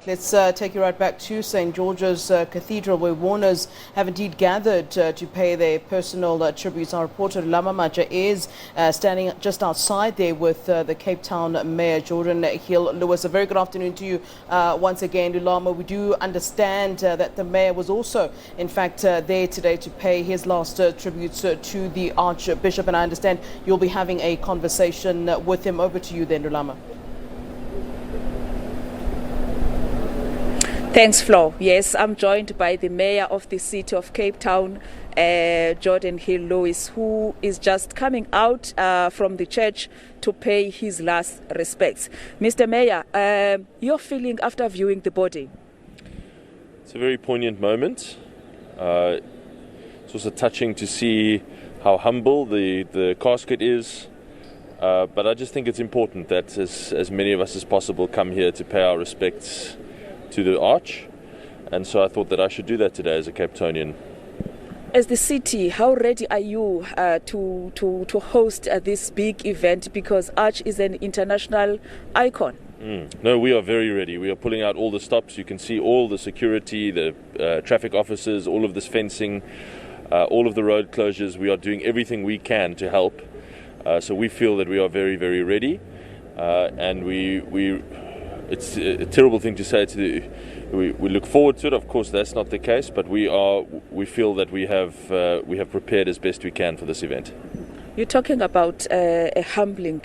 Let's take you right back to St. George's Cathedral, where mourners have indeed gathered to pay their personal tributes. Our reporter Lulama Matya is standing just outside there with the Cape Town Mayor Geordin Hill-Lewis. A very good afternoon to you once again, Lulama. We do understand that the mayor was also, in fact, there today to pay his last tributes to the Archbishop, and I understand you'll be having a conversation with him. Over to you then, Lulama. Thanks, Flo. Yes, I'm joined by the Mayor of the City of Cape Town, Geordin Hill-Lewis, who is just coming out from the church to pay his last respects. Mr. Mayor, your feeling after viewing the body? It's a very poignant moment. It's also touching to see how humble the casket is. But I just think it's important that as many of us as possible come here to pay our respects to the Arch, and so I thought that I should do that today as a Cape Townian. As the city, how ready are you to host this big event, because Arch is an international icon? No, we are very ready. We are pulling out all the stops. You can see all the security, the traffic officers, all of this fencing, all of the road closures. We are doing everything we can to help. So we feel that we are very, very ready, and it's a terrible thing to say we look forward to it. Of course, that's not the case, but we feel that we have prepared as best we can for this event. You're talking about a humbling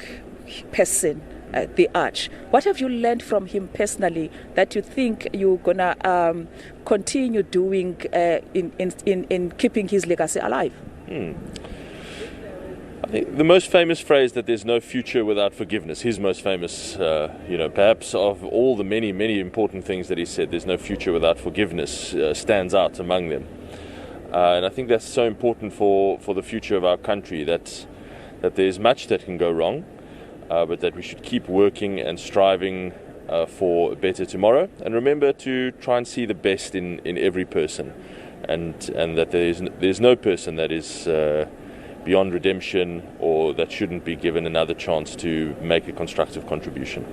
person, the Arch. What have you learned from him personally that you think you're gonna continue doing in keeping his legacy alive? I think the most famous phrase, that there's no future without forgiveness, his most famous, perhaps of all the many, many important things that he said, there's no future without forgiveness, stands out among them. And I think that's so important for the future of our country, that there's much that can go wrong, but that we should keep working and striving for a better tomorrow. And remember to try and see the best in every person, and that there's no person that is beyond redemption, or that shouldn't be given another chance to make a constructive contribution.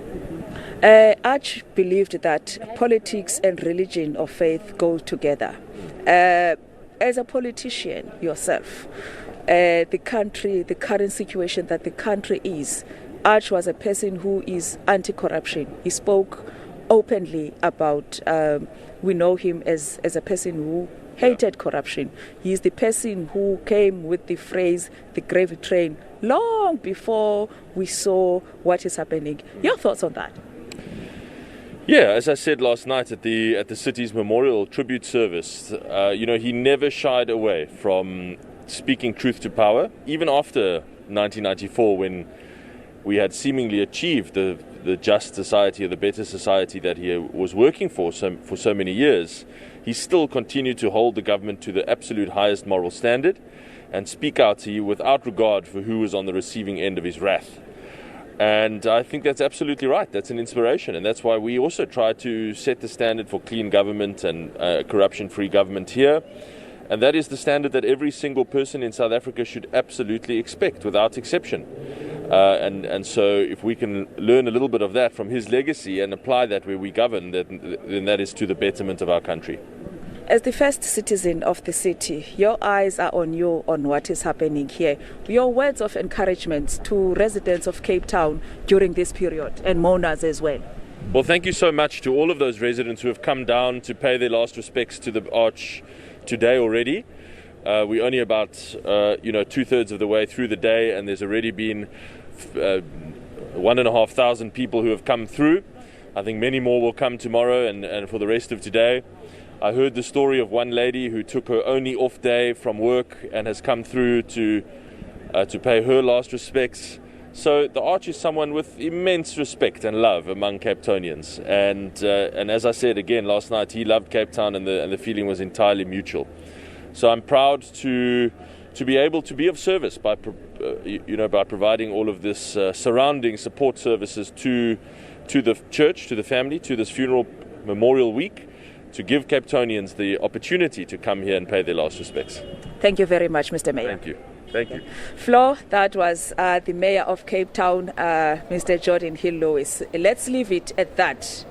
Arch believed that politics and religion or faith go together. As a politician yourself, the current situation that the country is, Arch was a person who is anti-corruption. He spoke openly about, we know him as a person who hated corruption. He is the person who came with the phrase, the gravy train, long before we saw what is happening. Your thoughts on that? Yeah, as I said last night at the city's memorial tribute service, he never shied away from speaking truth to power, even after 1994, when we had seemingly achieved the just society, or the better society that he was working for so many years. He still continued to hold the government to the absolute highest moral standard and speak out to you without regard for who was on the receiving end of his wrath. And I think that's absolutely right. That's an inspiration, and that's why we also try to set the standard for clean government and corruption-free government here. And that is the standard that every single person in South Africa should absolutely expect, without exception. And so if we can learn a little bit of that from his legacy and apply that where we govern, then that is to the betterment of our country. As the first citizen of the city, your eyes are on you, on what is happening here. Your words of encouragement to residents of Cape Town during this period, and mourners as well. Well, thank you so much to all of those residents who have come down to pay their last respects to the Arch today already. We're only about 2/3 of the way through the day, and there's already been 1,500 people who have come through. I think many more will come tomorrow and for the rest of today. I heard the story of one lady who took her only off day from work and has come through to pay her last respects. So the Arch is someone with immense respect and love among Cape Townians, and as I said again last night, he loved Cape Town, and the feeling was entirely mutual. So I'm proud to be able to be of service by providing all of this surrounding support services to the church, to the family, to this funeral memorial week, to give Cape Townians the opportunity to come here and pay their last respects. Thank you very much, Mr. Mayor. Thank you. Thank you. Flo, that was the Mayor of Cape Town, Mr. Geordin Hill-Lewis. Let's leave it at that.